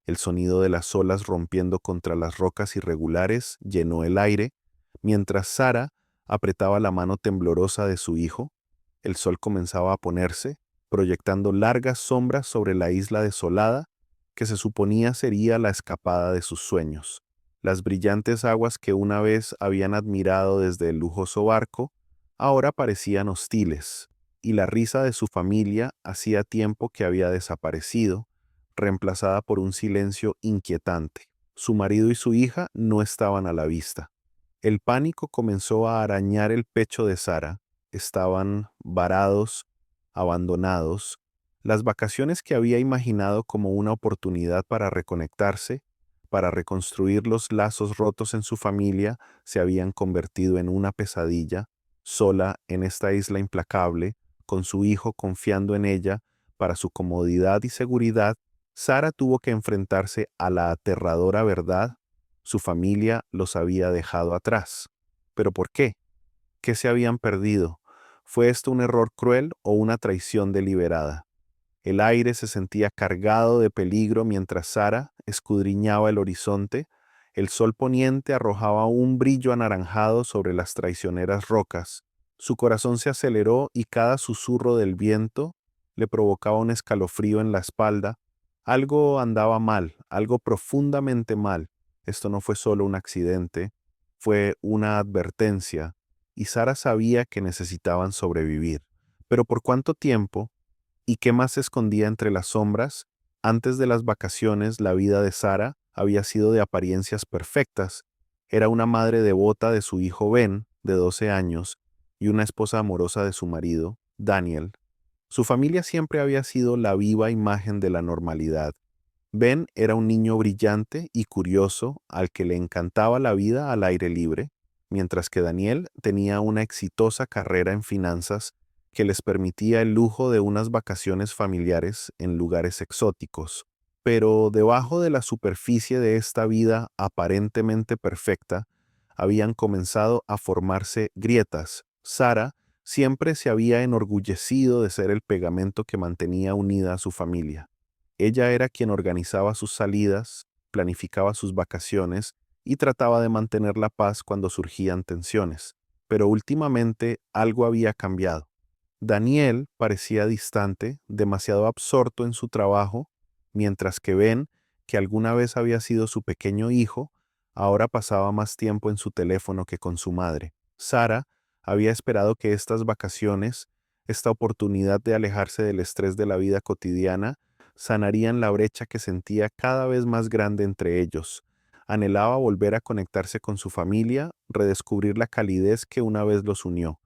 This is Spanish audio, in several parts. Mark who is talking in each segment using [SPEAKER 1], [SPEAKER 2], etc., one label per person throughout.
[SPEAKER 1] El sonido de las olas rompiendo contra las rocas irregulares llenó el aire, mientras Sara apretaba la mano temblorosa de su hijo. El sol comenzaba a ponerse, proyectando largas sombras sobre la isla desolada que se suponía sería la escapada de sus sueños. Las brillantes aguas que una vez habían admirado desde el lujoso barco ahora parecían hostiles, y la risa de su familia hacía tiempo que había desaparecido, reemplazada por un silencio inquietante. Su marido y su hija no estaban a la vista. El pánico comenzó a arañar el pecho de Sara. Estaban varados, abandonados. Las vacaciones que había imaginado como una oportunidad para reconectarse, para reconstruir los lazos rotos en su familia, se habían convertido en una pesadilla, sola en esta isla implacable, con su hijo confiando en ella para su comodidad y seguridad. Sara tuvo que enfrentarse a la aterradora verdad: su familia los había dejado atrás. ¿Pero por qué? ¿Qué se habían perdido? ¿Fue esto un error cruel o una traición deliberada? El aire se sentía cargado de peligro mientras Sara escudriñaba el horizonte. El sol poniente arrojaba un brillo anaranjado sobre las traicioneras rocas. Su corazón se aceleró y cada susurro del viento le provocaba un escalofrío en la espalda. Algo andaba mal, algo profundamente mal. Esto no fue solo un accidente, fue una advertencia, y Sara sabía que necesitaban sobrevivir. Pero ¿por cuánto tiempo? ¿Y qué más se escondía entre las sombras? Antes de las vacaciones, la vida de Sara había sido de apariencias perfectas. Era una madre devota de su hijo Ben, de 12 años, y una esposa amorosa de su marido, Daniel. Su familia siempre había sido la viva imagen de la normalidad. Ben era un niño brillante y curioso al que le encantaba la vida al aire libre, mientras que Daniel tenía una exitosa carrera en finanzas que les permitía el lujo de unas vacaciones familiares en lugares exóticos. Pero debajo de la superficie de esta vida aparentemente perfecta, habían comenzado a formarse grietas. Sara siempre se había enorgullecido de ser el pegamento que mantenía unida a su familia. Ella era quien organizaba sus salidas, planificaba sus vacaciones y trataba de mantener la paz cuando surgían tensiones. Pero últimamente algo había cambiado. Daniel parecía distante, demasiado absorto en su trabajo, mientras que Ben, que alguna vez había sido su pequeño hijo, ahora pasaba más tiempo en su teléfono que con su madre. Sara había esperado que estas vacaciones, esta oportunidad de alejarse del estrés de la vida cotidiana, sanarían la brecha que sentía cada vez más grande entre ellos. Anhelaba volver a conectarse con su familia, redescubrir la calidez que una vez los unió.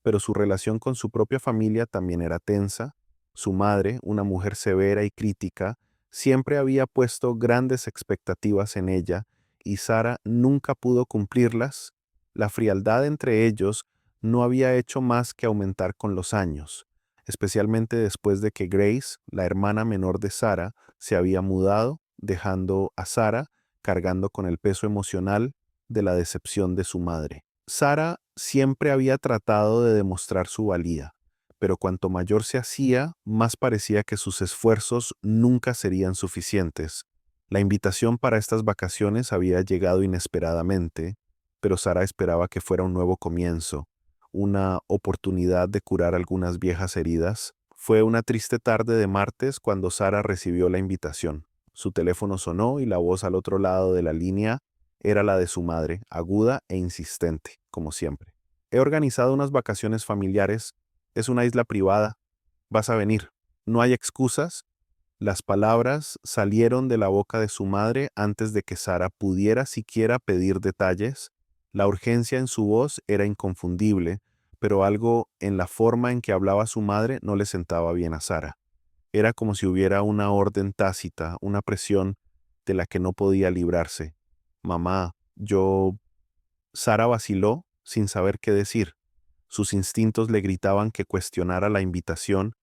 [SPEAKER 1] Pero su relación con su propia familia también era tensa. Su madre, una mujer severa y crítica, siempre había puesto grandes expectativas en ella, y Sara nunca pudo cumplirlas. La frialdad entre ellos no había hecho más que aumentar con los años, especialmente después de que Grace, la hermana menor de Sara, se había mudado, dejando a Sara cargando con el peso emocional de la decepción de su madre. Sara siempre había tratado de demostrar su valía, pero cuanto mayor se hacía, más parecía que sus esfuerzos nunca serían suficientes. La invitación para estas vacaciones había llegado inesperadamente, pero Sara esperaba que fuera un nuevo comienzo, una oportunidad de curar algunas viejas heridas. Fue una triste tarde de martes cuando Sara recibió la invitación. Su teléfono sonó y la voz al otro lado de la línea era la de su madre, aguda e insistente, como siempre. He organizado unas vacaciones familiares. Es una isla privada. Vas a venir. No hay excusas. Las palabras salieron de la boca de su madre antes de que Sara pudiera siquiera pedir detalles. La urgencia en su voz era inconfundible, pero algo en la forma en que hablaba su madre no le sentaba bien a Sara. Era como si hubiera una orden tácita, una presión de la que no podía librarse. Mamá, yo... Sara vaciló sin saber qué decir. Sus instintos le gritaban que cuestionara la invitación,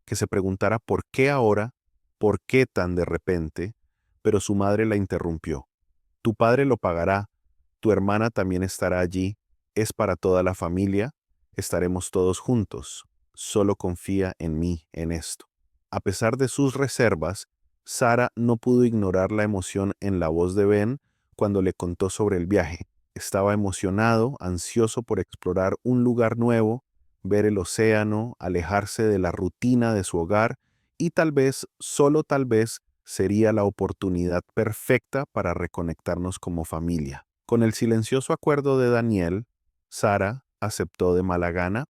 [SPEAKER 1] que se preguntara por qué ahora, por qué tan de repente, pero su madre la interrumpió. Tu padre lo pagará, tu hermana también estará allí, es para toda la familia, estaremos todos juntos. Solo confía en mí en esto. A pesar de sus reservas, Sara no pudo ignorar la emoción en la voz de Ben cuando le contó sobre el viaje. Estaba emocionado, ansioso por explorar un lugar nuevo, ver el océano, alejarse de la rutina de su hogar y tal vez, solo tal vez, sería la oportunidad perfecta para reconectarnos como familia. Con el silencioso acuerdo de Daniel, Sara aceptó de mala gana,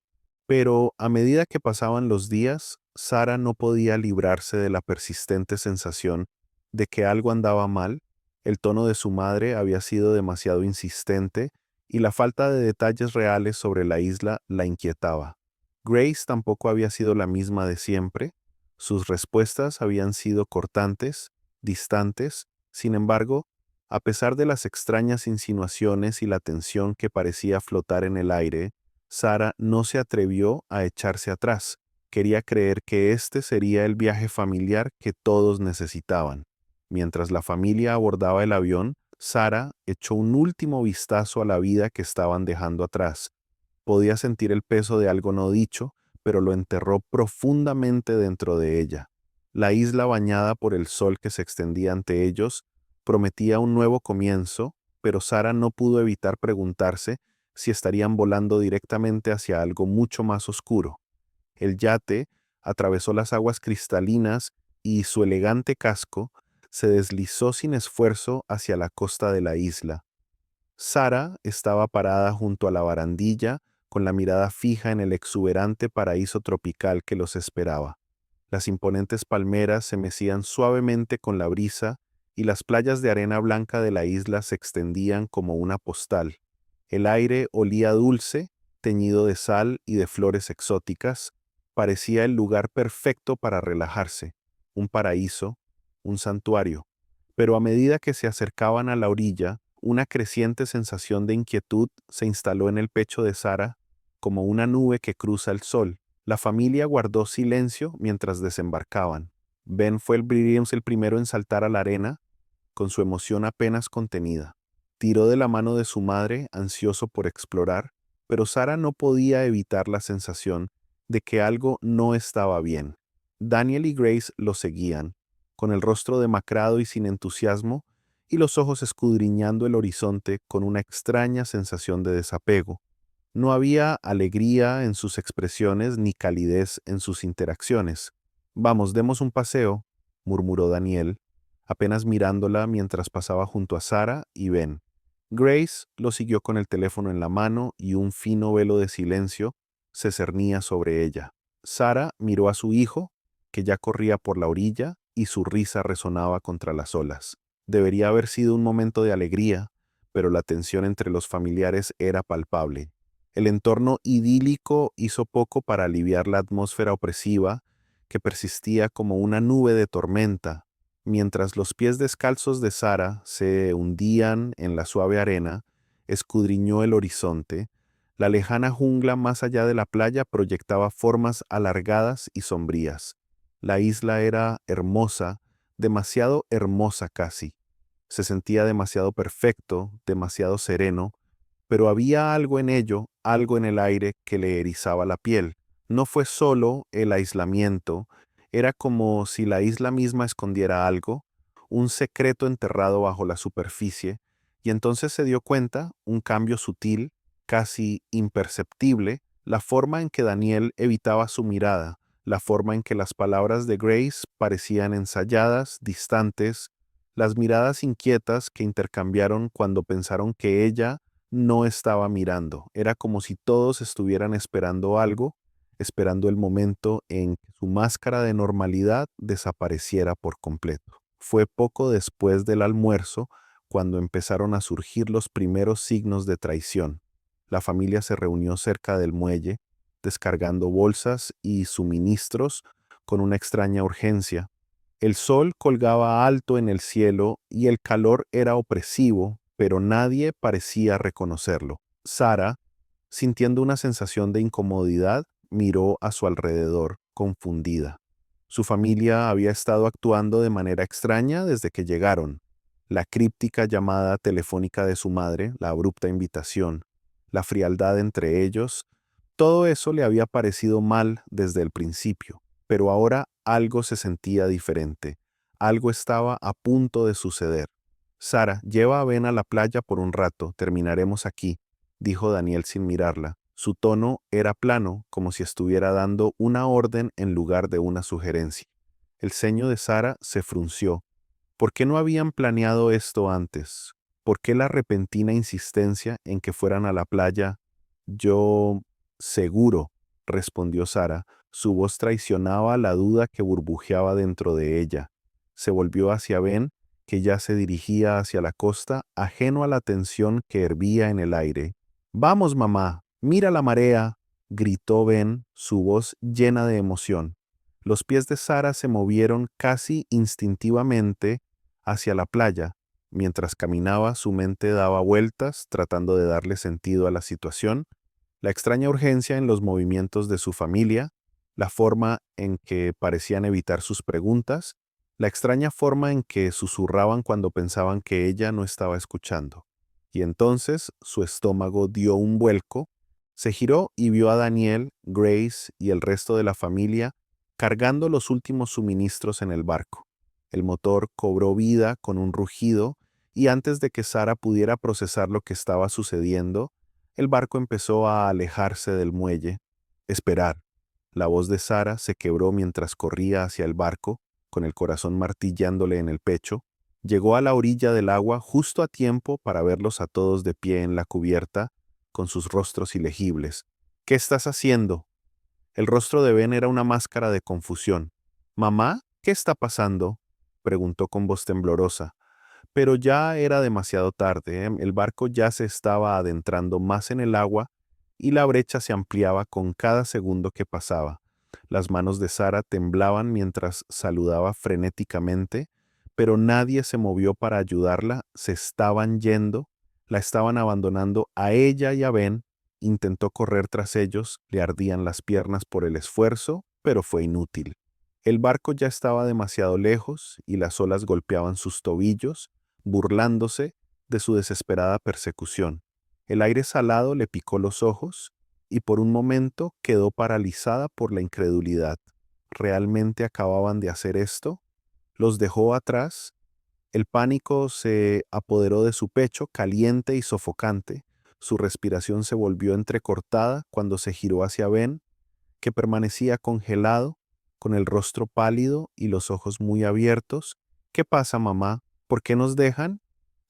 [SPEAKER 1] pero a medida que pasaban los días, Sara no podía librarse de la persistente sensación de que algo andaba mal. El tono de su madre había sido demasiado insistente y la falta de detalles reales sobre la isla la inquietaba. Grace tampoco había sido la misma de siempre. Sus respuestas habían sido cortantes, distantes. Sin embargo, a pesar de las extrañas insinuaciones y la tensión que parecía flotar en el aire, Sara no se atrevió a echarse atrás. Quería creer que este sería el viaje familiar que todos necesitaban. Mientras la familia abordaba el avión, Sara echó un último vistazo a la vida que estaban dejando atrás. Podía sentir el peso de algo no dicho, pero lo enterró profundamente dentro de ella. La isla bañada por el sol que se extendía ante ellos prometía un nuevo comienzo, pero Sara no pudo evitar preguntarse si estarían volando directamente hacia algo mucho más oscuro. El yate atravesó las aguas cristalinas y su elegante casco se deslizó sin esfuerzo hacia la costa de la isla. Sara estaba parada junto a la barandilla, con la mirada fija en el exuberante paraíso tropical que los esperaba. Las imponentes palmeras se mecían suavemente con la brisa y las playas de arena blanca de la isla se extendían como una postal. El aire olía dulce, teñido de sal y de flores exóticas. Parecía el lugar perfecto para relajarse, un paraíso, un santuario. Pero a medida que se acercaban a la orilla, una creciente sensación de inquietud se instaló en el pecho de Sara, como una nube que cruza el sol. La familia guardó silencio mientras desembarcaban. Ben fue el primero en saltar a la arena, con su emoción apenas contenida. Tiró de la mano de su madre, ansioso por explorar, pero Sara no podía evitar la sensación de que algo no estaba bien. Daniel y Grace lo seguían, con el rostro demacrado y sin entusiasmo, y los ojos escudriñando el horizonte con una extraña sensación de desapego. No había alegría en sus expresiones ni calidez en sus interacciones. Vamos, demos un paseo, murmuró Daniel, apenas mirándola mientras pasaba junto a Sara y Ben. Grace lo siguió con el teléfono en la mano y un fino velo de silencio se cernía sobre ella. Sara miró a su hijo, que ya corría por la orilla, y su risa resonaba contra las olas. Debería haber sido un momento de alegría, pero la tensión entre los familiares era palpable. El entorno idílico hizo poco para aliviar la atmósfera opresiva que persistía como una nube de tormenta. Mientras los pies descalzos de Sara se hundían en la suave arena, escudriñó el horizonte. La lejana jungla más allá de la playa proyectaba formas alargadas y sombrías. La isla era hermosa, demasiado hermosa casi. Se sentía demasiado perfecto, demasiado sereno, pero había algo en ello, algo en el aire que le erizaba la piel. No fue solo el aislamiento, era como si la isla misma escondiera algo, un secreto enterrado bajo la superficie, y entonces se dio cuenta, un cambio sutil, casi imperceptible, la forma en que Daniel evitaba su mirada, la forma en que las palabras de Grace parecían ensayadas, distantes, las miradas inquietas que intercambiaron cuando pensaron que ella no estaba mirando. Era como si todos estuvieran esperando algo, esperando el momento en que su máscara de normalidad desapareciera por completo. Fue poco después del almuerzo cuando empezaron a surgir los primeros signos de traición. La familia se reunió cerca del muelle, descargando bolsas y suministros con una extraña urgencia. El sol colgaba alto en el cielo y el calor era opresivo, pero nadie parecía reconocerlo. Sara, sintiendo una sensación de incomodidad, miró a su alrededor, confundida. Su familia había estado actuando de manera extraña desde que llegaron. La críptica llamada telefónica de su madre, la abrupta invitación, la frialdad entre ellos, todo eso le había parecido mal desde el principio, pero ahora algo se sentía diferente. Algo estaba a punto de suceder. Sara, lleva a Ben a la playa por un rato, terminaremos aquí, dijo Daniel sin mirarla. Su tono era plano, como si estuviera dando una orden en lugar de una sugerencia. El ceño de Sara se frunció. ¿Por qué no habían planeado esto antes? ¿Por qué la repentina insistencia en que fueran a la playa? Yo... seguro, respondió Sara. Su voz traicionaba la duda que burbujeaba dentro de ella. Se volvió hacia Ben, que ya se dirigía hacia la costa, ajeno a la tensión que hervía en el aire. Vamos, mamá, mira la marea, gritó Ben, su voz llena de emoción. Los pies de Sara se movieron casi instintivamente hacia la playa. Mientras caminaba, su mente daba vueltas, tratando de darle sentido a la situación, la extraña urgencia en los movimientos de su familia, la forma en que parecían evitar sus preguntas, la extraña forma en que susurraban cuando pensaban que ella no estaba escuchando. Y entonces su estómago dio un vuelco, se giró y vio a Daniel, Grace y el resto de la familia cargando los últimos suministros en el barco. El motor cobró vida con un rugido y antes de que Sara pudiera procesar lo que estaba sucediendo, el barco empezó a alejarse del muelle. Esperar. La voz de Sara se quebró mientras corría hacia el barco, con el corazón martillándole en el pecho. Llegó a la orilla del agua justo a tiempo para verlos a todos de pie en la cubierta, con sus rostros ilegibles. ¿Qué estás haciendo? El rostro de Ben era una máscara de confusión. «¿Mamá? ¿Qué está pasando?», preguntó con voz temblorosa. Pero ya era demasiado tarde, ¿eh? El barco ya se estaba adentrando más en el agua y la brecha se ampliaba con cada segundo que pasaba. Las manos de Sara temblaban mientras saludaba frenéticamente, pero nadie se movió para ayudarla, se estaban yendo, la estaban abandonando a ella y a Ben. Intentó correr tras ellos, le ardían las piernas por el esfuerzo, pero fue inútil. El barco ya estaba demasiado lejos y las olas golpeaban sus tobillos, burlándose de su desesperada persecución. El aire salado le picó los ojos y por un momento quedó paralizada por la incredulidad. ¿Realmente acababan de hacer esto? Los dejó atrás. El pánico se apoderó de su pecho, caliente y sofocante. Su respiración se volvió entrecortada cuando se giró hacia Ben, que permanecía congelado, con el rostro pálido y los ojos muy abiertos. «¿Qué pasa, mamá? ¿Por qué nos dejan?».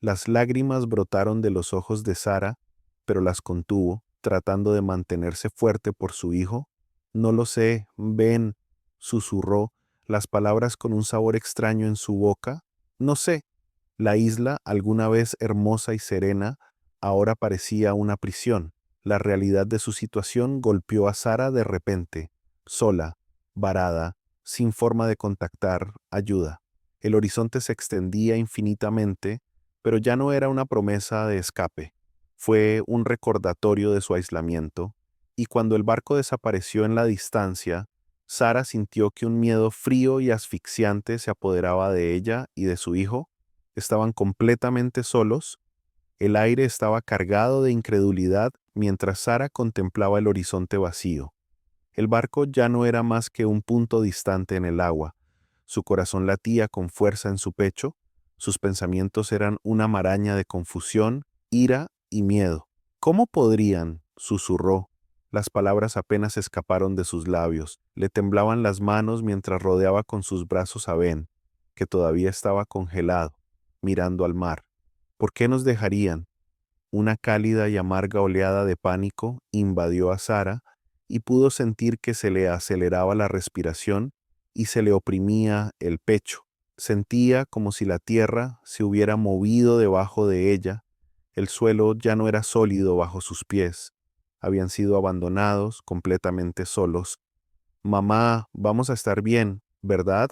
[SPEAKER 1] Las lágrimas brotaron de los ojos de Sara, pero las contuvo, tratando de mantenerse fuerte por su hijo. «No lo sé, Ben», susurró, las palabras con un sabor extraño en su boca. «No sé». La isla, alguna vez hermosa y serena, ahora parecía una prisión. La realidad de su situación golpeó a Sara de repente, sola, varada, sin forma de contactar ayuda. El horizonte se extendía infinitamente, pero ya no era una promesa de escape. Fue un recordatorio de su aislamiento, y cuando el barco desapareció en la distancia, Sara sintió que un miedo frío y asfixiante se apoderaba de ella y de su hijo. Estaban completamente solos. El aire estaba cargado de incredulidad mientras Sara contemplaba el horizonte vacío. El barco ya no era más que un punto distante en el agua. Su corazón latía con fuerza en su pecho. Sus pensamientos eran una maraña de confusión, ira y miedo. «¿Cómo podrían?», susurró. Las palabras apenas escaparon de sus labios. Le temblaban las manos mientras rodeaba con sus brazos a Ben, que todavía estaba congelado, mirando al mar. «¿Por qué nos dejarían?». Una cálida y amarga oleada de pánico invadió a Sara y pudo sentir que se le aceleraba la respiración y se le oprimía el pecho. Sentía como si la tierra se hubiera movido debajo de ella. El suelo ya no era sólido bajo sus pies. Habían sido abandonados, completamente solos. «Mamá, vamos a estar bien, ¿verdad?».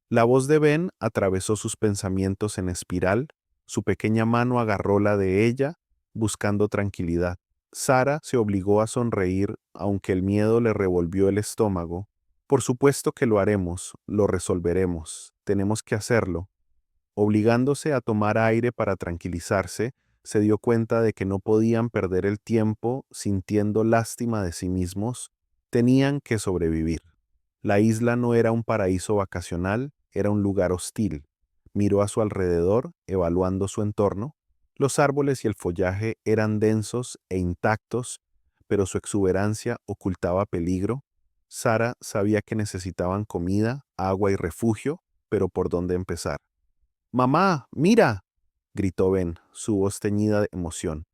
[SPEAKER 1] La voz de Ben atravesó sus pensamientos en espiral. Su pequeña mano agarró la de ella, buscando tranquilidad. Sara se obligó a sonreír, aunque el miedo le revolvió el estómago. «Por supuesto que lo haremos, lo resolveremos. Tenemos que hacerlo». Obligándose a tomar aire para tranquilizarse, se dio cuenta de que no podían perder el tiempo sintiendo lástima de sí mismos. Tenían que sobrevivir. La isla no era un paraíso vacacional, Era un lugar hostil. Miró a su alrededor, evaluando su entorno. Los árboles y el follaje eran densos e intactos, pero su exuberancia ocultaba peligro. Sara sabía que necesitaban comida, agua y refugio, pero ¿por dónde empezar? ¡Mamá, mira!, gritó Ben, su voz teñida de emoción.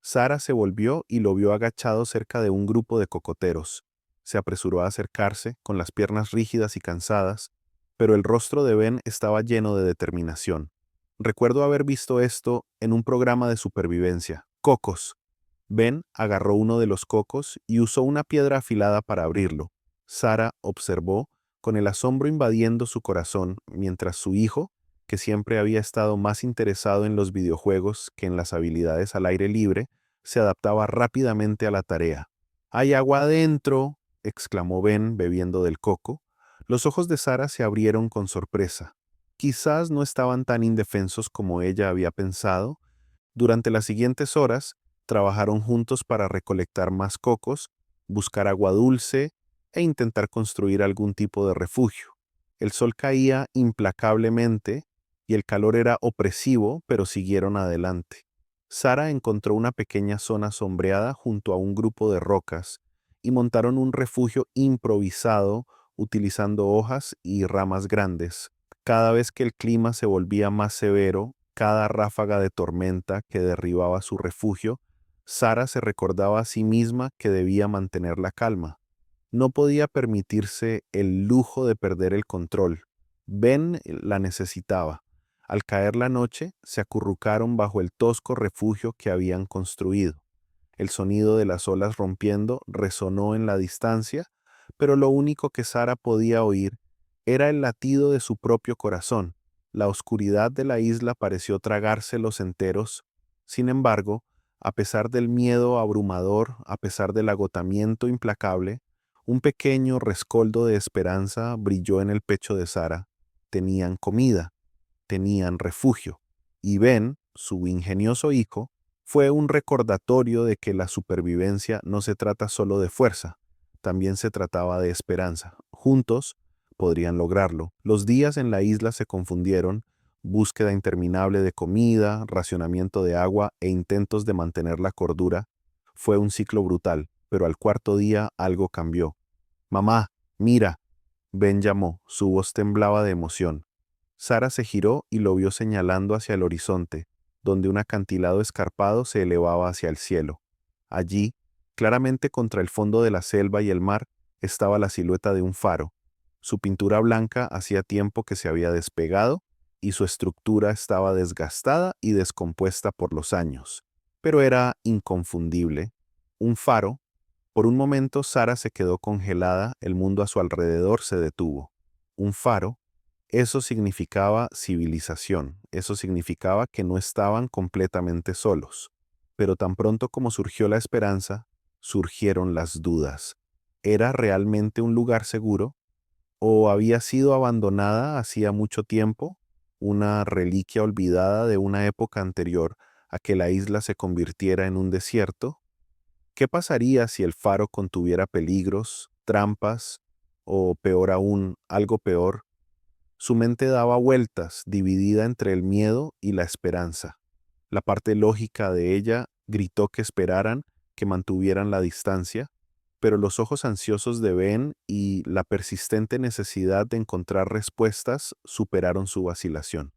[SPEAKER 1] Sara se volvió y lo vio agachado cerca de un grupo de cocoteros. Se apresuró a acercarse, con las piernas rígidas y cansadas, pero el rostro de Ben estaba lleno de determinación. Recuerdo haber visto esto en un programa de supervivencia. Cocos. Ben agarró uno de los cocos y usó una piedra afilada para abrirlo. Sara observó, con el asombro invadiendo su corazón, mientras su hijo, que siempre había estado más interesado en los videojuegos que en las habilidades al aire libre, se adaptaba rápidamente a la tarea. «¡Hay agua adentro!», exclamó Ben bebiendo del coco. Los ojos de Sara se abrieron con sorpresa. Quizás no estaban tan indefensos como ella había pensado. Durante las siguientes horas, trabajaron juntos para recolectar más cocos, buscar agua dulce e intentar construir algún tipo de refugio. El sol caía implacablemente y el calor era opresivo, pero siguieron adelante. Sara encontró una pequeña zona sombreada junto a un grupo de rocas y montaron un refugio improvisado utilizando hojas y ramas grandes. Cada vez que el clima se volvía más severo, cada ráfaga de tormenta que derribaba su refugio, Sara se recordaba a sí misma que debía mantener la calma. No podía permitirse el lujo de perder el control. Ben la necesitaba. Al caer la noche, se acurrucaron bajo el tosco refugio que habían construido. El sonido de las olas rompiendo resonó en la distancia, pero lo único que Sara podía oír era el latido de su propio corazón. La oscuridad de la isla pareció tragárselos enteros. Sin embargo, a pesar del miedo abrumador, a pesar del agotamiento implacable, un pequeño rescoldo de esperanza brilló en el pecho de Sara. Tenían comida, tenían refugio, y Ben, su ingenioso hijo, fue un recordatorio de que la supervivencia no se trata solo de fuerza, también se trataba de esperanza. Juntos podrían lograrlo. Los días en la isla se confundieron, búsqueda interminable de comida, racionamiento de agua e intentos de mantener la cordura. Fue un ciclo brutal, pero al cuarto día algo cambió. «Mamá, mira», Ben llamó, su voz temblaba de emoción. Sara se giró y lo vio señalando hacia el horizonte, donde un acantilado escarpado se elevaba hacia el cielo. Allí, claramente contra el fondo de la selva y el mar, estaba la silueta de un faro. Su pintura blanca hacía tiempo que se había despegado y su estructura estaba desgastada y descompuesta por los años, pero era inconfundible. Un faro. Por un momento Sara se quedó congelada, el mundo a su alrededor se detuvo. Un faro. Eso significaba civilización, eso significaba que no estaban completamente solos. Pero tan pronto como surgió la esperanza, surgieron las dudas. ¿Era realmente un lugar seguro? ¿O había sido abandonada hacía mucho tiempo? ¿Una reliquia olvidada de una época anterior a que la isla se convirtiera en un desierto? ¿Qué pasaría si el faro contuviera peligros, trampas o, peor aún, algo peor? Su mente daba vueltas, dividida entre el miedo y la esperanza. La parte lógica de ella gritó que esperaran, que mantuvieran la distancia, pero los ojos ansiosos de Ben y la persistente necesidad de encontrar respuestas superaron su vacilación.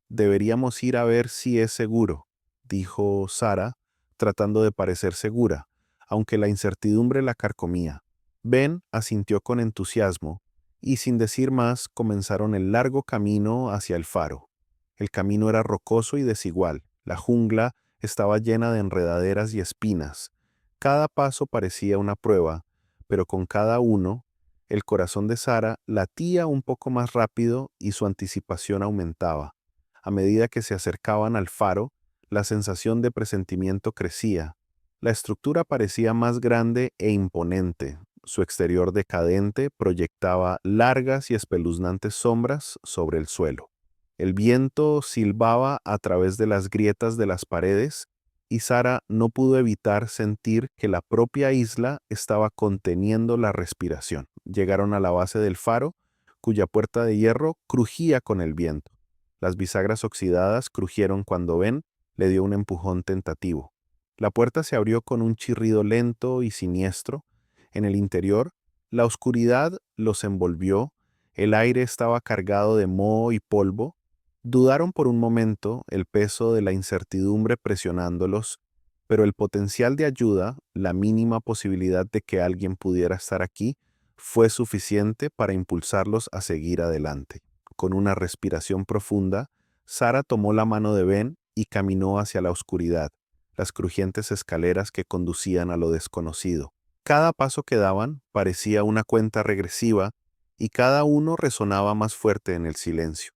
[SPEAKER 1] «Deberíamos ir a ver si es seguro», dijo Sara, tratando de parecer segura, aunque la incertidumbre la carcomía. Ben asintió con entusiasmo, y sin decir más comenzaron el largo camino hacia el faro. El camino era rocoso y desigual, la jungla estaba llena de enredaderas y espinas. Cada paso parecía una prueba, pero con cada uno, el corazón de Sara latía un poco más rápido y su anticipación aumentaba. A medida que se acercaban al faro, la sensación de presentimiento crecía. La estructura parecía más grande e imponente. Su exterior decadente proyectaba largas y espeluznantes sombras sobre el suelo. El viento silbaba a través de las grietas de las paredes y Sara no pudo evitar sentir que la propia isla estaba conteniendo la respiración. Llegaron a la base del faro cuya puerta de hierro crujía con el viento. Las bisagras oxidadas crujieron cuando Ben le dio un empujón tentativo. La puerta se abrió con un chirrido lento y siniestro. En el interior, la oscuridad los envolvió, el aire estaba cargado de moho y polvo. Dudaron por un momento, el peso de la incertidumbre presionándolos, pero el potencial de ayuda, la mínima posibilidad de que alguien pudiera estar aquí, fue suficiente para impulsarlos a seguir adelante. Con una respiración profunda, Sara tomó la mano de Ben y caminó hacia la oscuridad, las crujientes escaleras que conducían a lo desconocido. Cada paso que daban parecía una cuenta regresiva y cada uno resonaba más fuerte en el silencio.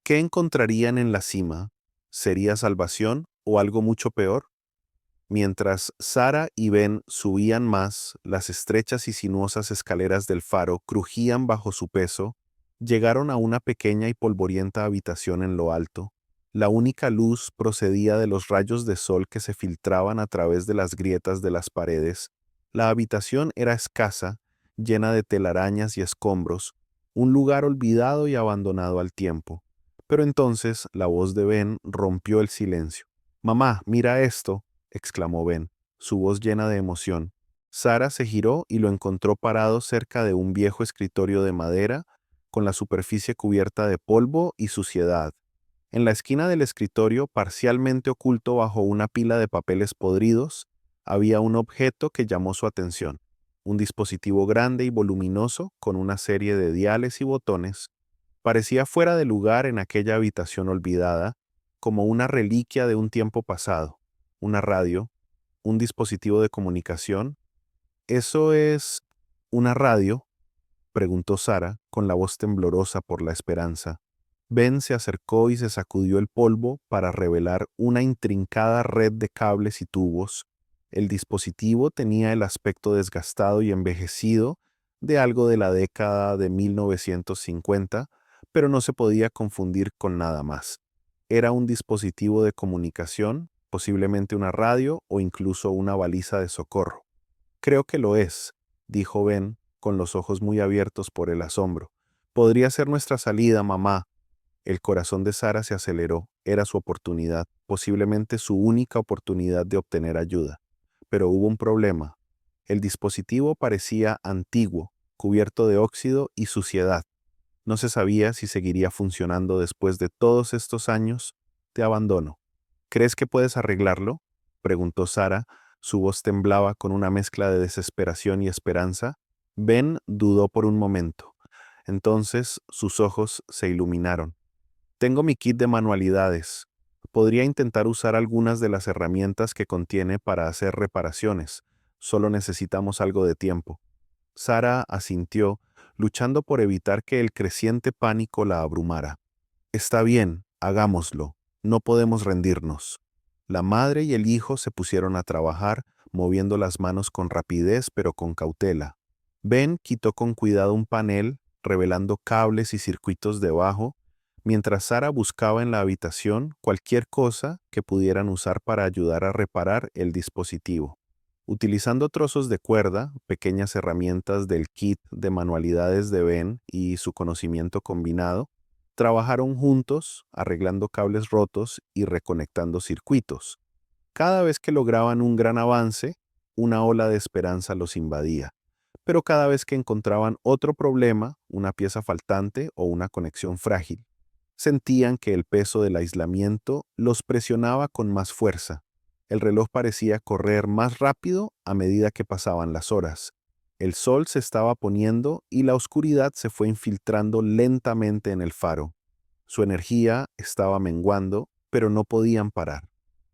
[SPEAKER 1] ¿Qué encontrarían en la cima? ¿Sería salvación o algo mucho peor? Mientras Sara y Ben subían más, las estrechas y sinuosas escaleras del faro crujían bajo su peso, llegaron a una pequeña y polvorienta habitación en lo alto. La única luz procedía de los rayos de sol que se filtraban a través de las grietas de las paredes. La habitación era escasa, llena de telarañas y escombros, un lugar olvidado y abandonado al tiempo. Pero entonces la voz de Ben rompió el silencio. «Mamá, mira esto», exclamó Ben, su voz llena de emoción. Sara se giró y lo encontró parado cerca de un viejo escritorio de madera, con la superficie cubierta de polvo y suciedad. En la esquina del escritorio, parcialmente oculto bajo una pila de papeles podridos, había un objeto que llamó su atención. Un dispositivo grande y voluminoso, con una serie de diales y botones, parecía fuera de lugar en aquella habitación olvidada, como una reliquia de un tiempo pasado. Una radio, un dispositivo de comunicación. ¿Eso es una radio?, preguntó Sara, con la voz temblorosa por la esperanza. Ben se acercó y se sacudió el polvo para revelar una intrincada red de cables y tubos. El dispositivo tenía el aspecto desgastado y envejecido de algo de la década de 1950, pero no se podía confundir con nada más. Era un dispositivo de comunicación, posiblemente una radio o incluso una baliza de socorro. «Creo que lo es», dijo Ben, con los ojos muy abiertos por el asombro. «Podría ser nuestra salida, mamá». El corazón de Sara se aceleró. Era su oportunidad, posiblemente su única oportunidad de obtener ayuda. Pero hubo un problema. El dispositivo parecía antiguo, cubierto de óxido y suciedad. No se sabía si seguiría funcionando después de todos estos años de abandono. «¿Crees que puedes arreglarlo?», preguntó Sara. Su voz temblaba con una mezcla de desesperación y esperanza. Ben dudó por un momento. Entonces sus ojos se iluminaron. «Tengo mi kit de manualidades. Podría intentar usar algunas de las herramientas que contiene para hacer reparaciones. Solo necesitamos algo de tiempo». Sara asintió, luchando por evitar que el creciente pánico la abrumara. «Está bien, hagámoslo. No podemos rendirnos». La madre y el hijo se pusieron a trabajar, moviendo las manos con rapidez pero con cautela. Ben quitó con cuidado un panel, revelando cables y circuitos debajo, mientras Sara buscaba en la habitación cualquier cosa que pudieran usar para ayudar a reparar el dispositivo. Utilizando trozos de cuerda, pequeñas herramientas del kit de manualidades de Ben y su conocimiento combinado, trabajaron juntos, arreglando cables rotos y reconectando circuitos. Cada vez que lograban un gran avance, una ola de esperanza los invadía. Pero cada vez que encontraban otro problema, una pieza faltante o una conexión frágil, sentían que el peso del aislamiento los presionaba con más fuerza. El reloj parecía correr más rápido a medida que pasaban las horas. El sol se estaba poniendo y la oscuridad se fue infiltrando lentamente en el faro. Su energía estaba menguando, pero no podían parar.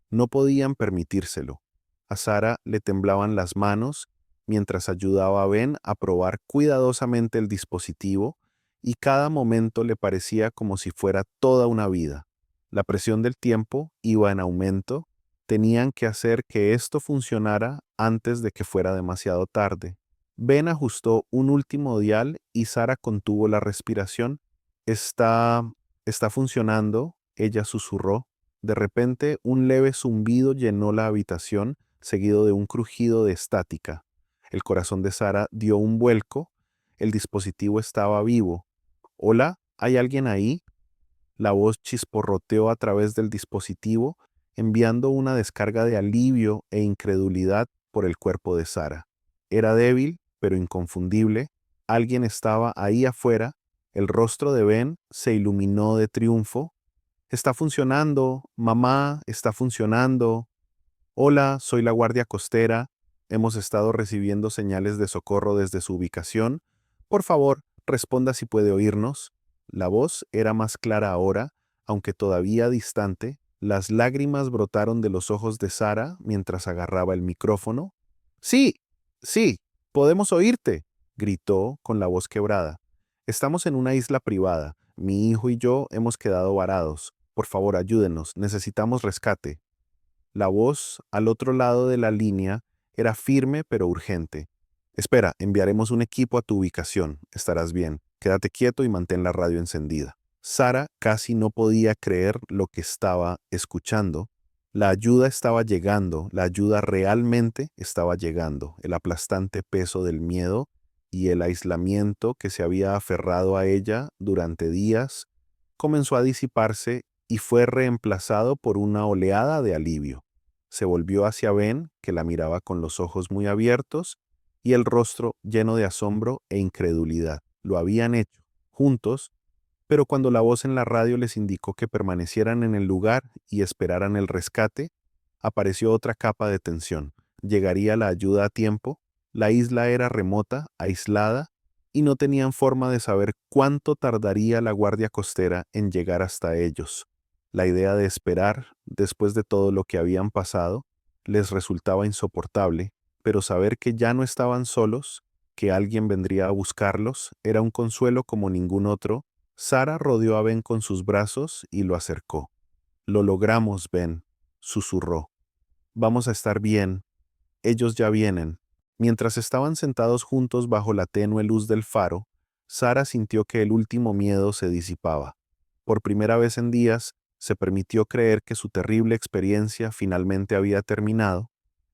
[SPEAKER 1] No podían permitírselo. A Sara le temblaban las manos mientras ayudaba a Ben a probar cuidadosamente el dispositivo, y cada momento le parecía como si fuera toda una vida. La presión del tiempo iba en aumento. Tenían que hacer que esto funcionara antes de que fuera demasiado tarde. Ben ajustó un último dial y Sara contuvo la respiración. Está funcionando», ella susurró. De repente, un leve zumbido llenó la habitación, seguido de un crujido de estática. El corazón de Sara dio un vuelco. El dispositivo estaba vivo. Hola, ¿hay alguien ahí? La voz chisporroteó a través del dispositivo, enviando una descarga de alivio e incredulidad por el cuerpo de Sara. Era débil, pero inconfundible. Alguien estaba ahí afuera. El rostro de Ben se iluminó de triunfo. Está funcionando, mamá, está funcionando. Hola, soy la Guardia Costera. Hemos estado recibiendo señales de socorro desde su ubicación. Por favor, responda si puede oírnos. La voz era más clara ahora, aunque todavía distante. Las lágrimas brotaron de los ojos de Sara mientras agarraba el micrófono. Sí, sí, podemos oírte, gritó con la voz quebrada. Estamos en una isla privada. Mi hijo y yo hemos quedado varados. Por favor, ayúdenos. Necesitamos rescate. La voz al otro lado de la línea era firme pero urgente. Espera, enviaremos un equipo a tu ubicación. Estarás bien. Quédate quieto y mantén la radio encendida. Sara casi no podía creer lo que estaba escuchando. La ayuda estaba llegando, la ayuda realmente estaba llegando. El aplastante peso del miedo y el aislamiento que se había aferrado a ella durante días comenzó a disiparse y fue reemplazado por una oleada de alivio. Se volvió hacia Ben, que la miraba con los ojos muy abiertos y el rostro lleno de asombro e incredulidad. Lo habían hecho, juntos, pero cuando la voz en la radio les indicó que permanecieran en el lugar y esperaran el rescate, apareció otra capa de tensión. ¿Llegaría la ayuda a tiempo? La isla era remota, aislada, y no tenían forma de saber cuánto tardaría la guardia costera en llegar hasta ellos. La idea de esperar, después de todo lo que habían pasado, les resultaba insoportable, pero saber que ya no estaban solos, que alguien vendría a buscarlos, era un consuelo como ningún otro. Sara rodeó a Ben con sus brazos y lo acercó. Lo logramos, Ben, susurró. Vamos a estar bien. Ellos ya vienen. Mientras estaban sentados juntos bajo la tenue luz del faro, Sara sintió que el último miedo se disipaba. Por primera vez en días, se permitió creer que su terrible experiencia finalmente había terminado.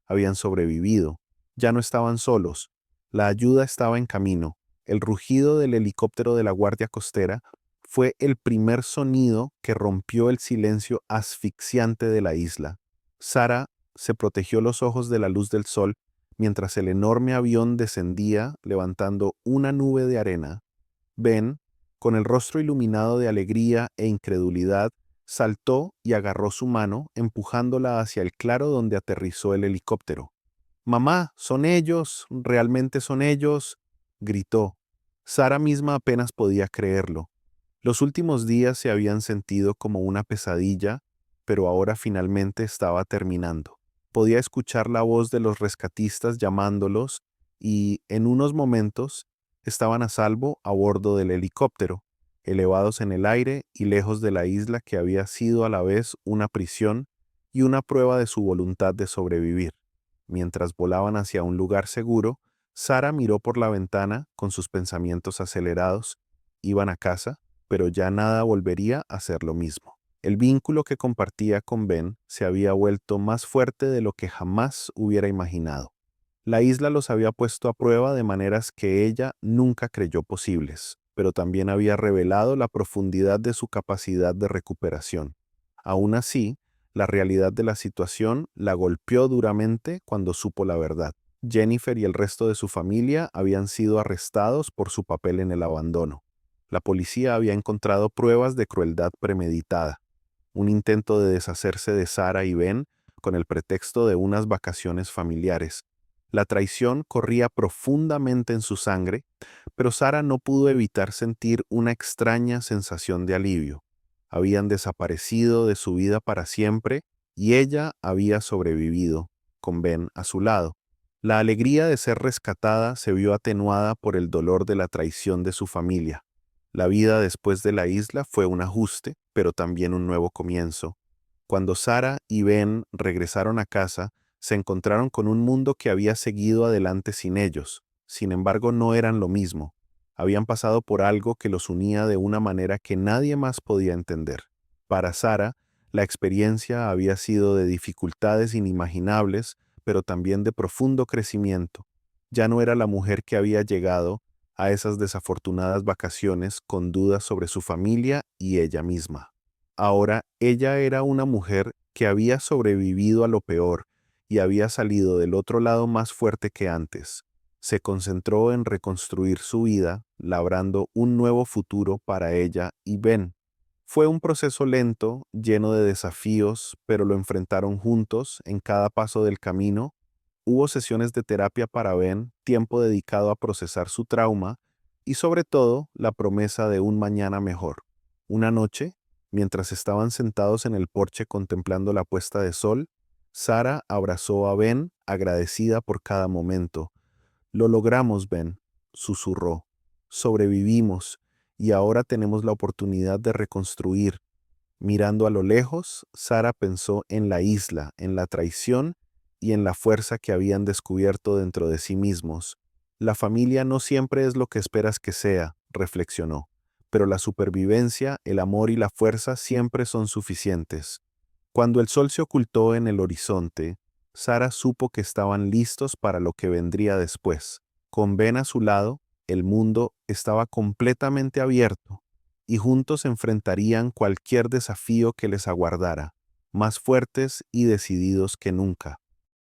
[SPEAKER 1] Habían sobrevivido. Ya no estaban solos. La ayuda estaba en camino. El rugido del helicóptero de la Guardia Costera fue el primer sonido que rompió el silencio asfixiante de la isla. Sara se protegió los ojos de la luz del sol mientras el enorme avión descendía levantando una nube de arena. Ben, con el rostro iluminado de alegría e incredulidad, saltó y agarró su mano, empujándola hacia el claro donde aterrizó el helicóptero. «Mamá, son ellos, realmente son ellos», gritó. Sara misma apenas podía creerlo. Los últimos días se habían sentido como una pesadilla, pero ahora finalmente estaba terminando. Podía escuchar la voz de los rescatistas llamándolos y, en unos momentos, estaban a salvo a bordo del helicóptero, elevados en el aire y lejos de la isla que había sido a la vez una prisión y una prueba de su voluntad de sobrevivir. Mientras volaban hacia un lugar seguro, Sara miró por la ventana con sus pensamientos acelerados. Iban a casa, pero ya nada volvería a ser lo mismo. El vínculo que compartía con Ben se había vuelto más fuerte de lo que jamás hubiera imaginado. La isla los había puesto a prueba de maneras que ella nunca creyó posibles, pero también había revelado la profundidad de su capacidad de recuperación. Aún así, la realidad de la situación la golpeó duramente cuando supo la verdad. Jennifer y el resto de su familia habían sido arrestados por su papel en el abandono. La policía había encontrado pruebas de crueldad premeditada, un intento de deshacerse de Sara y Ben con el pretexto de unas vacaciones familiares. La traición corría profundamente en su sangre, pero Sara no pudo evitar sentir una extraña sensación de alivio. Habían desaparecido de su vida para siempre y ella había sobrevivido, con Ben a su lado. La alegría de ser rescatada se vio atenuada por el dolor de la traición de su familia. La vida después de la isla fue un ajuste, pero también un nuevo comienzo. Cuando Sara y Ben regresaron a casa, se encontraron con un mundo que había seguido adelante sin ellos. Sin embargo, no eran lo mismo. Habían pasado por algo que los unía de una manera que nadie más podía entender. Para Sara, la experiencia había sido de dificultades inimaginables, pero también de profundo crecimiento. Ya no era la mujer que había llegado, a esas desafortunadas vacaciones con dudas sobre su familia y ella misma. Ahora ella era una mujer que había sobrevivido a lo peor y había salido del otro lado más fuerte que antes. Se concentró en reconstruir su vida, labrando un nuevo futuro para ella y Ben. Fue un proceso lento, lleno de desafíos, pero lo enfrentaron juntos en cada paso del camino. Hubo sesiones de terapia para Ben, tiempo dedicado a procesar su trauma y sobre todo la promesa de un mañana mejor. Una noche, mientras estaban sentados en el porche contemplando la puesta de sol, Sara abrazó a Ben, agradecida por cada momento. Lo logramos, Ben, susurró. Sobrevivimos y ahora tenemos la oportunidad de reconstruir. Mirando a lo lejos, Sara pensó en la isla, en la traición y en la fuerza que habían descubierto dentro de sí mismos. La familia no siempre es lo que esperas que sea, reflexionó, pero la supervivencia, el amor y la fuerza siempre son suficientes. Cuando el sol se ocultó en el horizonte, Sara supo que estaban listos para lo que vendría después. Con Ben a su lado, el mundo estaba completamente abierto y juntos enfrentarían cualquier desafío que les aguardara, más fuertes y decididos que nunca.